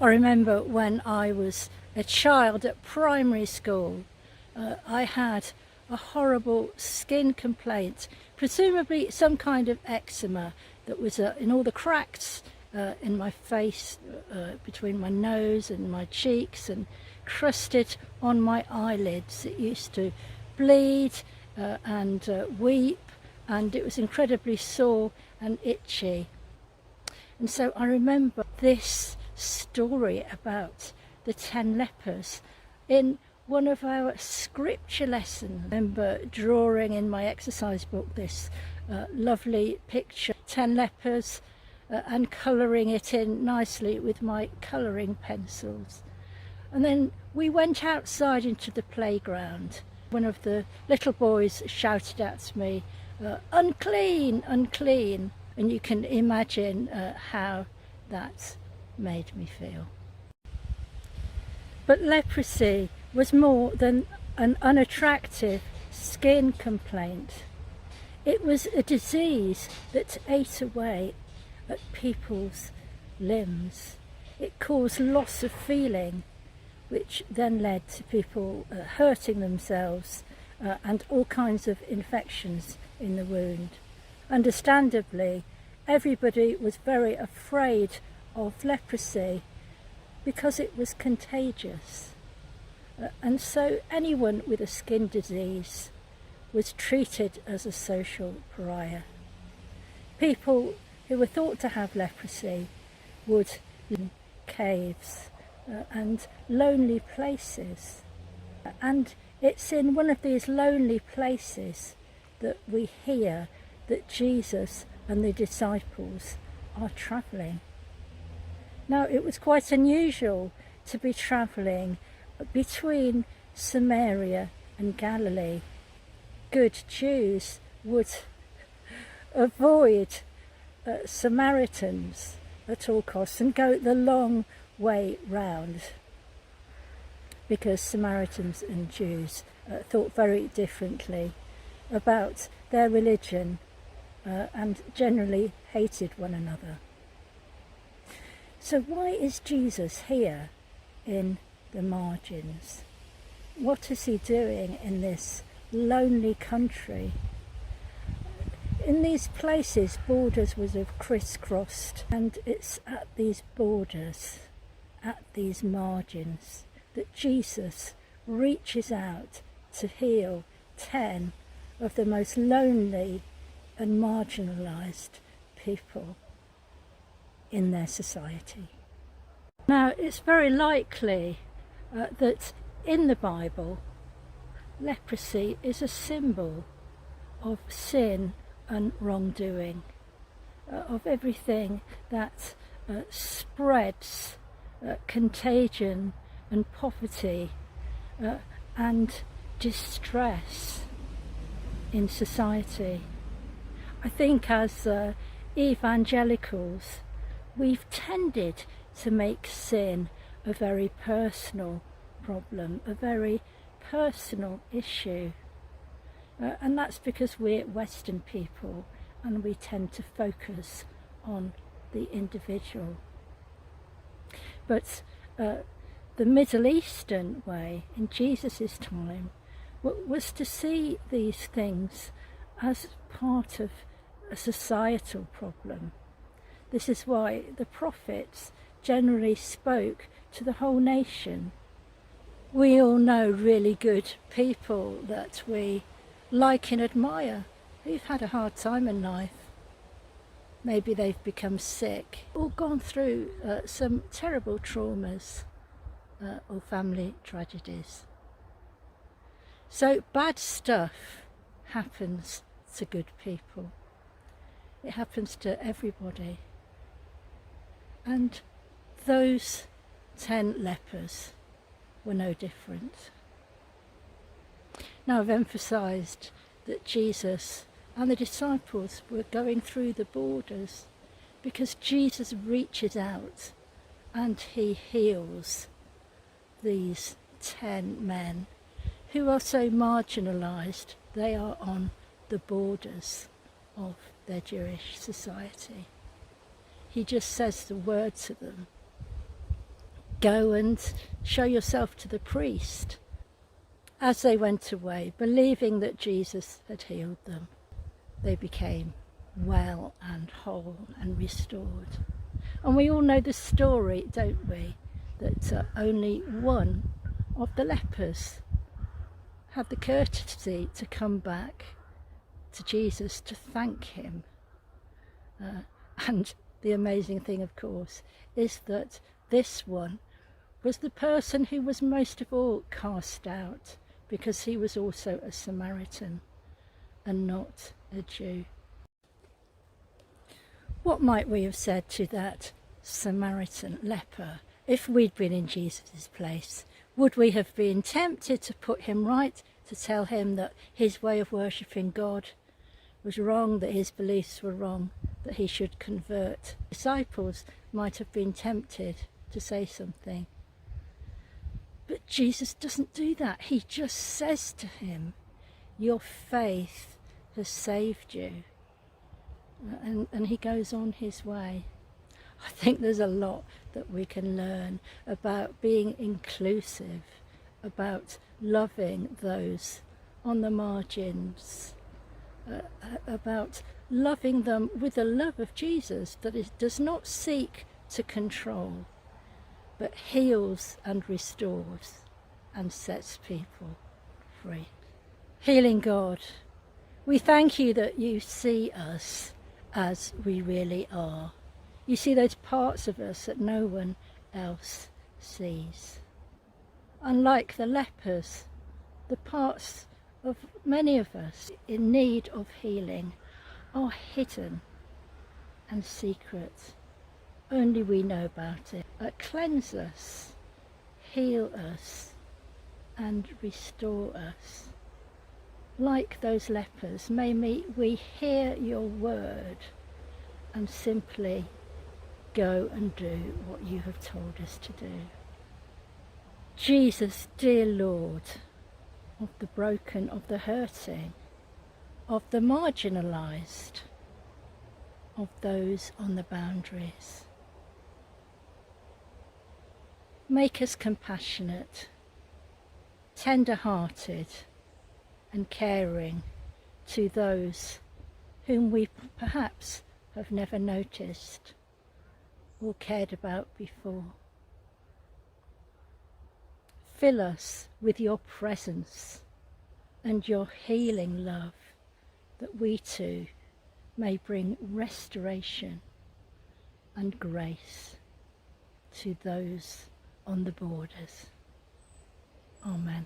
I remember when I was a child at primary school, I had a horrible skin complaint, presumably some kind of eczema that was in all the cracks in my face, between my nose and my cheeks, and crusted on my eyelids. It used to bleed and weep, and it was incredibly sore and itchy. And so I remember this story about the 10 lepers in one of our scripture lessons. I remember drawing in my exercise book this lovely picture, 10 lepers, and colouring it in nicely with my colouring pencils. And then we went outside into the playground. One of the little boys shouted out to me, "Unclean, unclean," and you can imagine how that made me feel. But leprosy was more than an unattractive skin complaint. It was a disease that ate away at people's limbs. It caused loss of feeling, which then led to people hurting themselves and all kinds of infections in the wound. Understandably, everybody was very afraid of leprosy because it was contagious. And so anyone with a skin disease was treated as a social pariah. People who were thought to have leprosy would live in caves and lonely places. And it's in one of these lonely places that we hear that Jesus and the disciples are travelling. Now, it was quite unusual to be travelling between Samaria and Galilee. Good Jews would avoid Samaritans at all costs and go the long way round, because Samaritans and Jews thought very differently about their religion and generally hated one another. So why is Jesus here in the margins? What is he doing in this lonely country? In these places, borders was have crisscrossed, and it's at these borders, at these margins, that Jesus reaches out to heal 10 of the most lonely and marginalised people in their society. Now, it's very likely that in the Bible, leprosy is a symbol of sin and wrongdoing, of everything that spreads contagion and poverty and distress in society. I think as evangelicals, we've tended to make sin a very personal problem, a very personal issue. And that's because we're Western people and we tend to focus on the individual. But the Middle Eastern way in Jesus' time was to see these things as part of a societal problem. This is why the prophets generally spoke to the whole nation. We all know really good people that we like and admire, who've had a hard time in life. Maybe they've become sick or gone through some terrible traumas or family tragedies. So bad stuff happens to good people. It happens to everybody. And those 10 lepers were no different. Now, I've emphasised that Jesus and the disciples were going through the borders because Jesus reaches out and he heals these 10 men who are so marginalised. They are on the borders of their Jewish society. He just says the word to them go and show yourself to the priest. As they went away, believing that Jesus had healed them, they became well and whole and restored. And we all know the story, don't we, that only one of the lepers had the courtesy to come back to Jesus to thank him. And the amazing thing, of course, is that this one was the person who was most of all cast out, because he was also a Samaritan and not a Jew. What might we have said to that Samaritan leper if we'd been in Jesus' place? Would we have been tempted to put him right, to tell him that his way of worshipping God was wrong, that his beliefs were wrong, that he should convert? Disciples might have been tempted to say something. But Jesus doesn't do that. He just says to him, your faith has saved you. And he goes on his way. I think there's a lot that we can learn about being inclusive, about loving those on the margins, about loving them with the love of Jesus that it does not seek to control, but heals and restores and sets people free. Healing God, we thank you that you see us as we really are. You see those parts of us that no one else sees. Unlike the lepers, the parts of many of us in need of healing are hidden and secret. Only we know about it. Cleanse us, heal us, and restore us. Like those lepers, may we hear your word and simply go and do what you have told us to do. Jesus, dear Lord, of the broken, of the hurting, of the marginalised, of those on the boundaries. Make us compassionate, tender-hearted and caring to those whom we perhaps have never noticed or cared about before. Fill us with your presence and your healing love, that we too may bring restoration and grace to those on the borders. Amen.